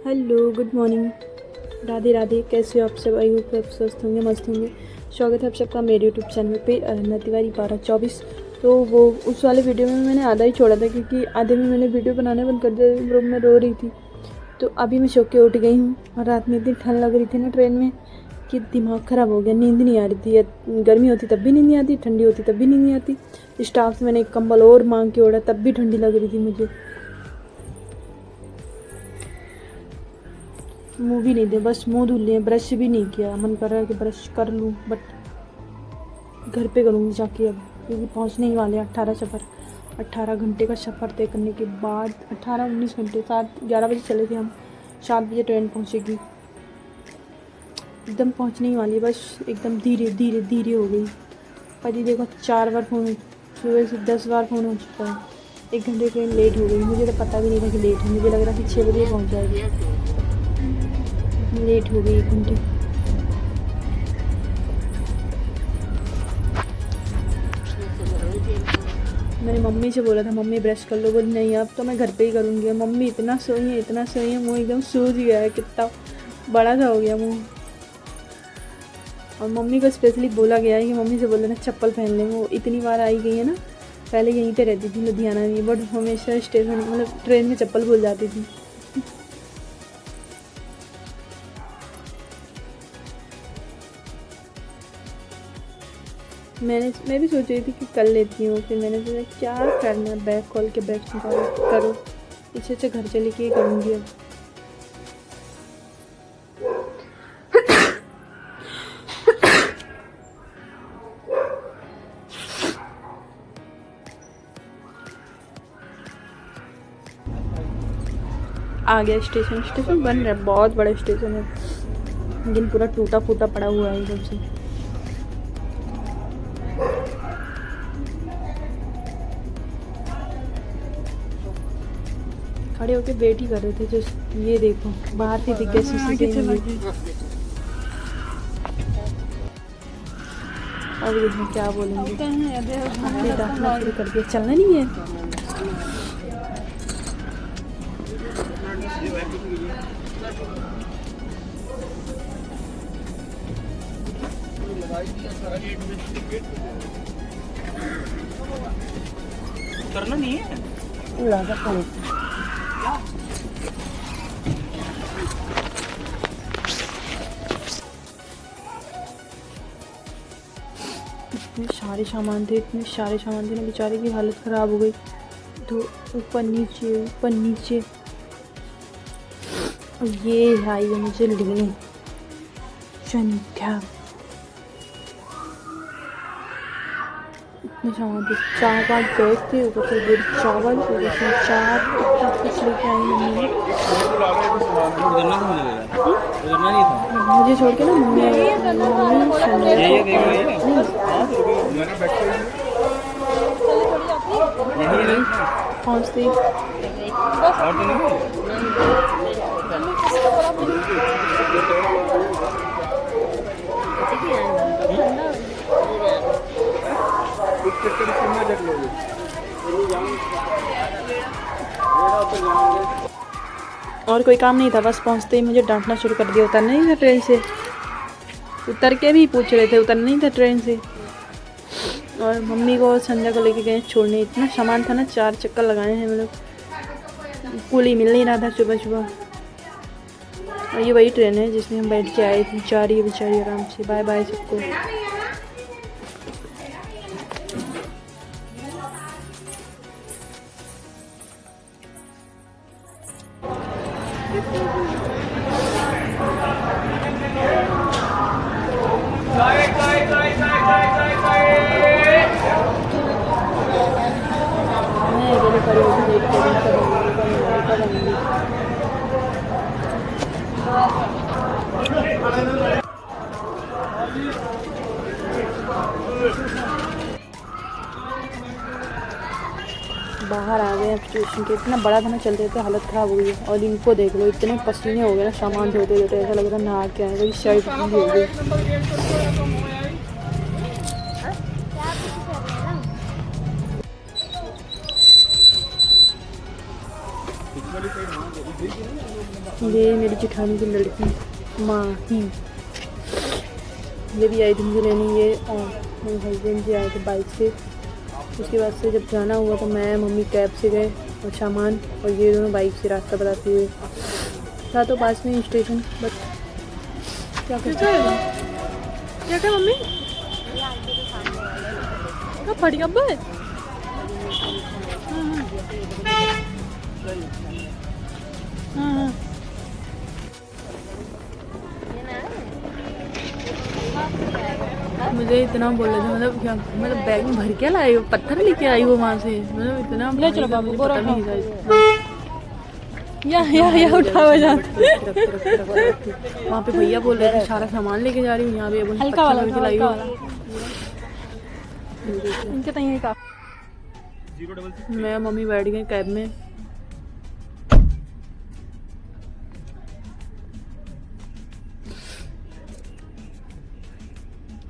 Hello, good morning, Radhe Radhe. कैसे हो आप सब? आई होप आप स्वस्थ होंगे, मस्त होंगे। स्वागत है आप सबका मेरे यूट्यूब चैनल पे अरहना तिवारी 1224। तो वो उस वाले वीडियो में मैंने आधा ही छोड़ा था क्योंकि आधे में मैंने वीडियो बनाना बंद कर दिया, रूम में रो रही थी। तो अभी मैं सो के उठ गई हूँ और रात में इतनी ठंड लग रही थी ना ट्रेन में कि दिमाग ख़राब हो गया, नींद नहीं आ रही थी। गर्मी होती तब भी नींद नहीं आती, ठंडी होती तब भी नींद नहीं आती। स्टाफ से मैंने एक कंबल और मांग के ओढ़ा तब भी ठंडी लग रही थी मुझे। मुँह भी नहीं दे, बस मुँह धुल लिए, ब्रश भी नहीं किया। मन कर रहा है कि ब्रश कर लूँ बट घर पे करूँगी जाके अब, क्योंकि पहुँचने ही वाले 18 सफ़र 18 घंटे का सफ़र तय करने के बाद 18-19 घंटे। 11 बजे चले थे हम, 7 बजे ट्रेन पहुँचेगी। एकदम पहुँचने ही वाली है, बस एकदम धीरे धीरे धीरे हो गई। पति देखो 4 बार फ़ोन, सुबह से 10 बार फ़ोन हो चुका है। 1 घंटे ट्रेन लेट हो गई, मुझे तो पता भी नहीं था कि लेट है। मुझे लग रहा था कि 6 बजे पहुँच जाएगी, लेट हो गई 1 घंटे। मैंने मम्मी से बोला था मम्मी ब्रश कर लो, बोली नहीं अब तो मैं घर पे ही करूँगी। मम्मी इतना सोई है, मुँह एकदम सूज गया है, कितना बड़ा सा हो गया मुँह। और मम्मी को स्पेशली बोला गया है कि मम्मी से बोल देना चप्पल पहन लें। वो इतनी बार आई गई है ना, पहले यहीं पे रहती थी लुधियाना में, बट हमेशा स्टेशन मतलब ट्रेन में चप्पल भूल जाती थी। मैं भी सोच रही थी कि कर लेती हूँ, फिर मैंने सोचा क्या करना है, बैग खोल के बैग निकालो करो, इससे घर चले के ही करूँगी अब। आ गया स्टेशन बन रहा है, बहुत बड़ा स्टेशन है लेकिन पूरा टूटा फूटा पड़ा हुआ है एकदम से। खड़े होके वेट ही कर रहे थे। जो ये देखो बाहर से दिख गया शीशे से। अब देखो क्या बोलेंगे, डांटना शुरू कर दिया, चलना नहीं है। करना नहीं है इतने सारे सामान थे ना, बेचारे की हालत ख़राब हो गई। तो ऊपर नीचे और ये आई है मुझे लेने संध्या। इतने सामान थे, 4-5 बैग थे, ऊपर से 2 चावल, ऊपर से 4 इतना कुछ लेके आई मम्मी ने। मुझे छोड़ के ना मम्मी पहुँचती। और कोई काम नहीं था, बस पहुँचते ही मुझे डांटना शुरू कर दिया। उतरना नहीं था ट्रेन से, उतर के भी पूछ रहे थे, उतरना नहीं था ट्रेन से। और मम्मी को संध्या को लेके गए छोड़ने। इतना सामान था ना, 4 चक्कर लगाए हैं मतलब, पुल ही मिल नहीं रहा था सुबह। और ये वही ट्रेन है जिसमें हम बैठ के आए थे। जा रही है बेचारी आराम से। बाय बाय सबको। बाहर आ गए अब स्टेशन के। इतना बड़ा था ना, चलते थे हालत ख़राब हो गई है। और इनको देख लो, इतने पसीने हो गए ना, सामान धोते धोते ऐसा लग रहा नहा के आए, शर्ट भी हो गई। वाली साइड वहाँ ये मेरी जेठानी की लड़की माही, ये भी आई थी मुझे लेने। ये और मेरे हस्बैंड जी आए थे बाइक से। उसके बाद से जब जाना हुआ तो मैं मम्मी कैब से गए और सामान, और ये दोनों बाइक से रास्ता बताते हुए। था तो पास में स्टेशन, बट क्या करते हैं। क्या क्या मम्मी कब फट गया बस? हाँ। मुझे इतना बोल रहे थे, मतलब क्या, मतलब बैग में भर के लाई हो, पत्थर लेके आई हो वहाँ से, मतलब इतना ले चलो बाबू बोरा नहीं था। या उठावा जा। वहाँ पे भैया बोल रहे थे सारा सामान लेके जा रही हूँ, यहाँ पे हल्का वाला लाई हो। इनके तो यही का। मैं मम्मी बैठ गए कैब में।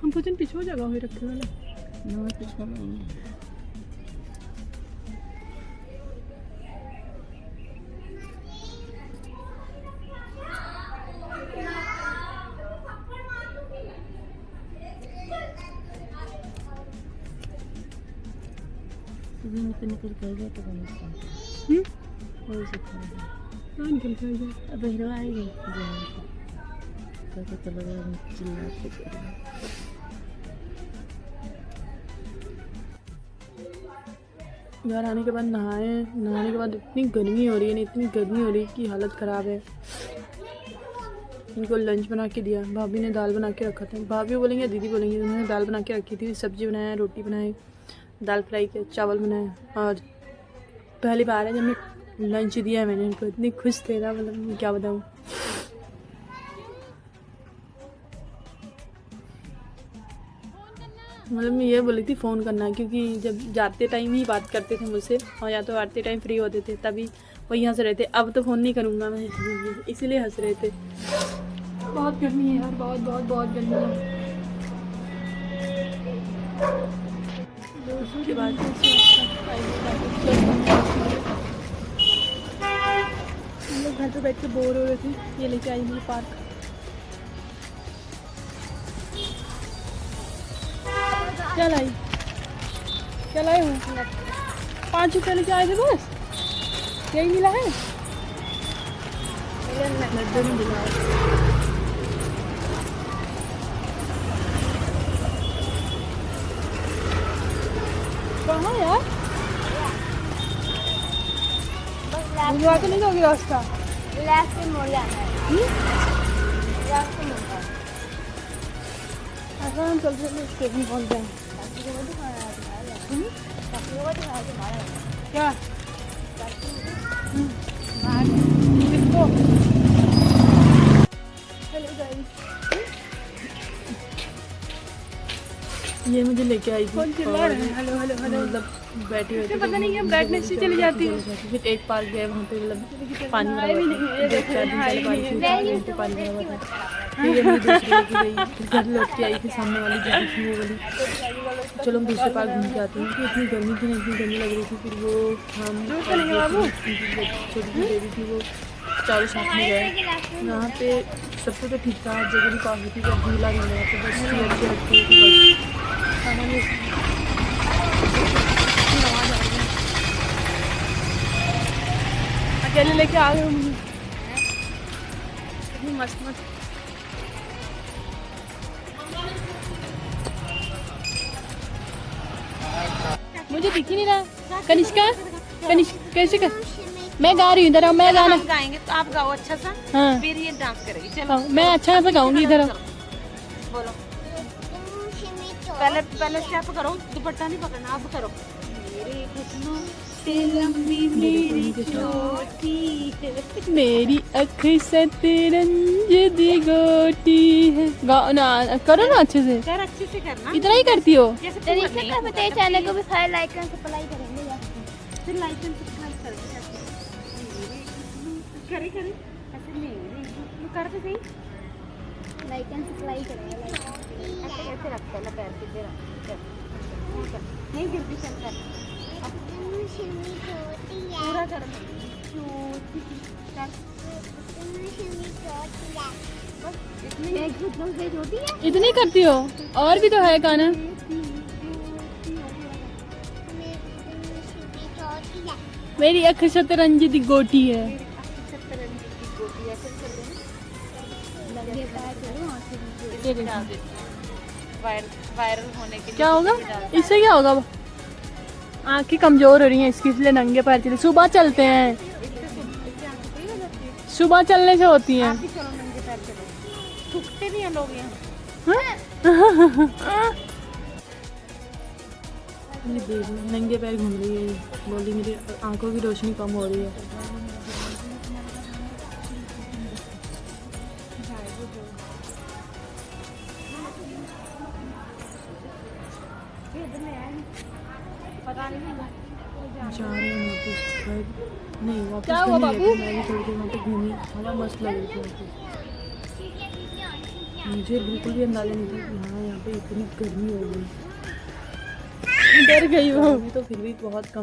हम पूछन पिछो जगह हुई रखे वाला ना पिछो नहीं। निकल कर गया तो हो सकता है। हाँ निकल कर गया, अब हीरो आएगी तो चलो चिल्लाते घर आने के बाद नहाने के बाद इतनी गर्मी हो रही है ना, इतनी गर्मी हो रही है कि हालत ख़राब है। इनको लंच बना के दिया, भाभी ने दाल बना के रखा था। भाभी बोलेंगे दीदी बोलेंगे, उन्होंने दाल बना के रखी थी। सब्जी बनाया, रोटी बनाई, दाल फ्राई किया, चावल बनाया। और पहली बार है जब मैं लंच दिया मैंने इनको, इतनी खुश थे ना, मतलब क्या बताऊँ। मतलब मैं ये बोली थी फ़ोन करना, क्योंकि जब जाते टाइम ही बात करते थे मुझसे, और या तो आते टाइम फ्री होते थे तभी वही हंस रहे थे। अब तो फ़ोन नहीं करूँगा मैं, इसीलिए हंस रहे थे। बहुत गर्मी है यार, बहुत बहुत बहुत गर्मी है। उसके बाद हम लोग घर पे बैठ के बोर हो रहे थे, ये लेके आई मुझे पार्क। क्या लाई हूँ? 5 रुपये लेके आए थे बस, यही मिला है। लड्डू नहीं मिला है। कहाँ यार? बुलवा के नहीं जाओगे रास्ता? लेफ्ट से मोड़ जाना है। लेफ्ट से मोड़ जाना है। ऐसा हम चल रहे स्टेशन पहुँच जाए। क्या किसको? हेलो गाइस, ये मुझे लेके आई थी। हेलो मतलब बैठी हुई थी, पता नहीं क्या ब्राइटनेस से चली जाती है। फिर एक पार्क गए, वहाँ पे मतलब पानी भरा हुआ था। पानी भरा हुआ था। फिर ये मुझे दूसरी लेके गई, फिर घर लौट के आई थी, सामने वाली जो थी वो वाली। चलो हम दूसरे पार्क घूम के आते हैं, क्योंकि इतनी गर्मी थी ना, इतनी गर्मी लग रही थी। फिर वो हम छोटी बेबी थी, वो चारों साथ में गए। यहाँ पे सब कुछ तो ठीक था, जगह भी काफ़ी थी, जब झूला नहीं लगा तो बस चेयर से हटती थी बस। अकेले लेके आ गए मुझे, इतनी मस्त मस्त। मुझे दिख ही नहीं रहा। कनिष्का कैसे कर? मैं गा रही हूँ इधर, मैं गाना गाएंगे तो आप गाओ अच्छा सा, हाँ फिर ये डांस करेगी। चलो मैं अच्छा सा गाऊंगी इधर। बोलो, पहले स्टेप करो, दुपट्टा नहीं पकड़ना, अब करो। मेरे घुटनों से लंबी मेरी चोटी है, मेरी अख सतरंज दी गोटी है। गाओ ना, करो ना अच्छे से। यार अच्छे से करना, इतना ही करती हो? जैसे चैनल को भी लाइक एंड सब्सक्राइब करेंगे या फिर लाइक एंड सब्सक्राइब करेंगे। करे ऐसे मेरे घुटनों करके सही, लाइक एंड सब्सक्राइब करेंगे। ऐसे रखते हैं ना, पैर सीधे रख, नहीं गिरती चल कर पूरा कर। इतनी करती हो? और भी तो है गाना। मेरी अख शतरंज दी गोटी है। वायरल होने के लिए क्या होगा इससे? क्या होगा? आंखें कमजोर हो रही हैं इसकी, इसलिए नंगे पैर चले। सुबह चलते हैं, सुबह चलने से होती हैं। भी चलो नंगे पैर चलो, थूकते भी हैं लोग यहाँ। ये देख नंगे पैर घूम रही है, बोली मेरी आंखों की रोशनी कम हो रही है। जा रहे हैं वापस घर। नहीं वापस क्या हुआ नहीं बाबू? गए थे, मैं भी थोड़ी देर वहाँ पे घूमी, हवा मस्त लग रही थी वहाँ पे। मुझे बिल्कुल भी अंदाजा नहीं था कि हाँ यहाँ पे इतनी गर्मी हो गई। डर गई वो। गर्मी तो फिर भी बहुत कम